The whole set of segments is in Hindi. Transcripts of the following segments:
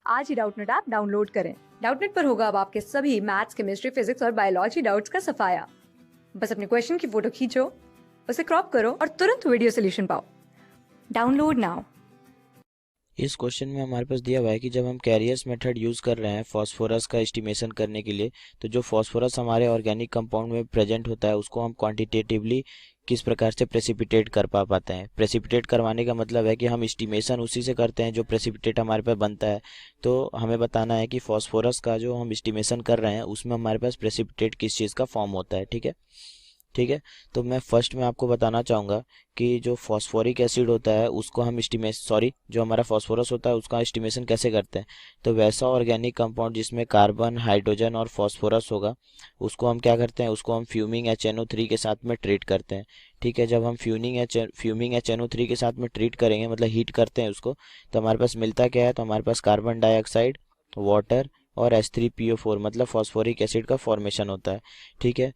आज ही डाउटनेट ऐप डाउनलोड करें। डाउटनेट पर होगा अब आपके सभी मैथ्स, केमिस्ट्री, फिजिक्स और बायोलॉजी डाउट्स का सफाया। बस अपने क्वेश्चन की फोटो खींचो, उसे क्रॉप करो और तुरंत वीडियो सोल्यूशन पाओ। Download now. इस क्वेश्चन में हमारे पास दिया हुआ है कि जब हम कैरियर्स मेथड यूज़ कर रहे हैं फॉस्फोरस का एस्टिमेशन करने के लिए, तो जो फॉस्फोरस हमारे ऑर्गेनिक कंपाउंड में प्रेजेंट होता है उसको हम क्वांटिटेटिवली किस प्रकार से प्रेसिपिटेट कर पाते हैं। प्रेसिपिटेट करवाने का मतलब है कि हम एस्टिमेशन उसी से करते हैं जो प्रेसिपिटेट हमारे पास बनता है। तो हमें बताना है कि फॉस्फोरस का जो हम एस्टिमेशन कर रहे हैं उसमें हमारे पास प्रेसिपिटेट किस चीज़ का फॉर्म होता है। ठीक है। तो मैं फर्स्ट में आपको बताना चाहूँगा कि जो फॉस्फोरिक एसिड होता है उसको हम जो हमारा फॉस्फोरस होता है उसका एस्टिमेशन कैसे करते हैं। तो वैसा ऑर्गेनिक कंपाउंड जिसमें कार्बन, हाइड्रोजन और फॉस्फोरस होगा उसको हम क्या करते हैं, उसको हम फ्यूमिंग HNO3 के साथ में ट्रीट करते हैं। ठीक है। जब हम फ्यूमिंग HNO3 के साथ में ट्रीट करेंगे, मतलब हीट करते हैं उसको, तो हमारे पास मिलता क्या है, तो हमारे पास कार्बन डाइऑक्साइड, वाटर और H3PO4 मतलब फॉस्फोरिक एसिड का फॉर्मेशन होता है। ठीक है।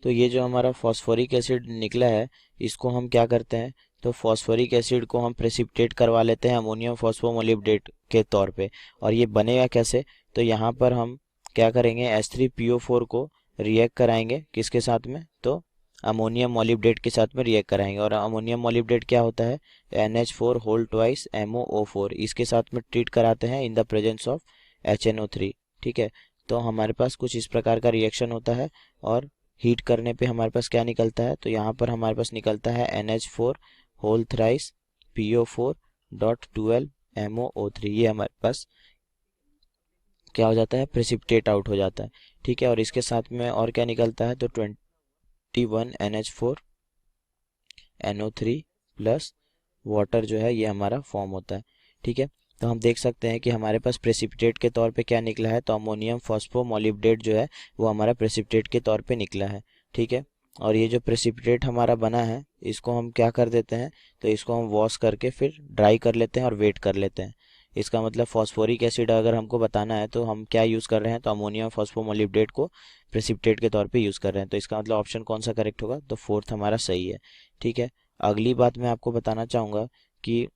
तो ये जो हमारा फॉस्फोरिक एसिड निकला है इसको हम क्या करते हैं, तो फॉस्फोरिक एसिड को हम प्रेसिपिटेट करवा लेते हैं अमोनियम फॉस्फोमोलिब्डेट के तौर पे। और ये बनेगा कैसे, तो यहाँ पर हम क्या करेंगे, H3PO4 को रिएक्ट कराएंगे किसके साथ में, तो अमोनियम मोलिब्डेट के साथ में रिएक्ट कराएंगे। और अमोनियम मोलिब्डेट क्या होता है, NH4 होल ट्वाइस MOO4, इसके साथ में ट्रीट कराते हैं in the presence of HNO3। ठीक है। तो हमारे पास कुछ इस प्रकार का रिएक्शन होता है और हीट करने पे हमारे पास क्या निकलता है, तो यहाँ पर हमारे पास निकलता है NH4 होल थ्राइस PO4.12MOO3। ये हमारे पास क्या हो जाता है, प्रेसिपिटेट आउट हो जाता है। ठीक है। और इसके साथ में और क्या निकलता है, तो 21NH4NO3 प्लस वाटर जो है ये हमारा फॉर्म होता है। ठीक है। तो हम देख सकते हैं कि हमारे पास प्रेसिपिटेट के तौर पे क्या निकला है, तो अमोनियम फॉस्फोमोलिब्डेट जो है वो हमारा प्रेसिपिटेट के तौर पे निकला है। ठीक है। और ये जो प्रेसिपिटेट हमारा बना है इसको हम क्या कर देते हैं, तो इसको हम वॉश करके फिर ड्राई कर लेते हैं और वेट कर लेते हैं। इसका मतलब फॉस्फोरिक एसिड अगर हमको बताना है तो हम क्या यूज़ कर रहे हैं, तो अमोनियम फॉस्फोमोलिब्डेट को प्रेसिपिटेट के तौर पे यूज़ कर रहे हैं। तो इसका मतलब ऑप्शन कौन सा करेक्ट होगा, तो फोर्थ हमारा सही है। ठीक है। अगली बात मैं आपको बताना चाहूँगा कि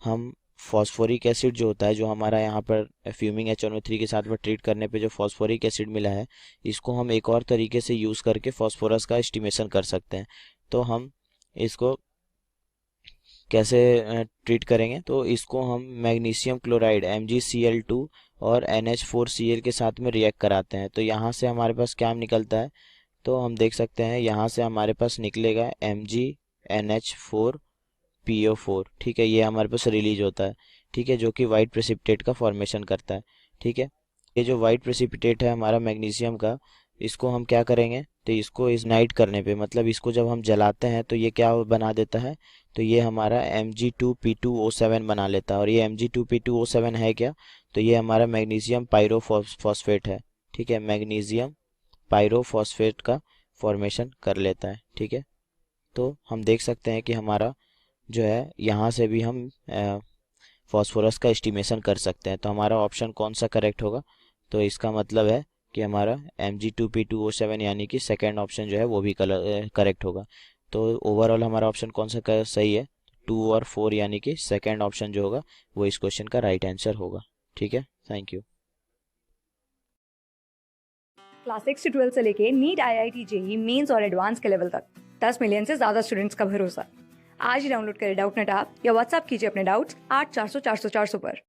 हम फॉस्फोरिक एसिड जो होता है, जो हमारा यहाँ पर फ्यूमिंग HNO3 के साथ में ट्रीट करने पे जो फॉस्फोरिक एसिड मिला है, इसको हम एक और तरीके से यूज़ करके फॉस्फोरस का एस्टिमेशन कर सकते हैं। तो हम इसको कैसे ट्रीट करेंगे, तो इसको हम मैग्नीशियम क्लोराइड MgCl2 और NH4Cl के साथ में रिएक्ट कराते हैं। तो यहाँ से हमारे पास क्या निकलता है, तो हम देख सकते हैं यहाँ से हमारे पास निकलेगा MgNH4PO4। ठीक है। ये हमारे पास रिलीज होता है। ठीक है। जो कि वाइट प्रेसिपिटेट का फॉर्मेशन करता है। ठीक है। ये जो वाइट प्रेसिपिटेट है हमारा मैग्नीशियम का, इसको हम क्या करेंगे, तो इसको इग्नाइट करने पे, मतलब इसको जब हम जलाते हैं तो ये क्या बना देता है, तो ये हमारा Mg2P2O7 बना लेता है। और ये Mg2P2O7 है क्या, तो ये हमारा मैग्नीशियम पायरोफॉस्फेट है। ठीक है। मैग्नीशियम पायरोफॉस्फेट का फॉर्मेशन कर लेता है। ठीक है। तो हम देख सकते हैं कि हमारा जो है यहाँ से भी हम फॉस्फोरस का एस्टिमेशन कर सकते हैं। तो हमारा ऑप्शन कौन सा करेक्ट होगा, तो इसका मतलब है कि हमारा Mg2P2O7 यानी कि सेकेंड ऑप्शन जो है वो भी करेक्ट होगा। तो ओवरऑल हमारा ऑप्शन कौन सा सही है, 2 और 4 यानी कि सेकेंड ऑप्शन जो होगा वो इस क्वेश्चन का राइट आंसर होगा। ठीक है। Thank you. क्लास 6 से 12 से लेके नीट, IIT, JEE मेंस और एडवांस के लेवल तक 10 मिलियन से ज्यादा स्टूडेंट्स का भरोसा। आज ही डाउनलोड करें डाउटनेट ऐप या व्हाट्सएप कीजिए अपने डाउट्स 8400 400 400 पर।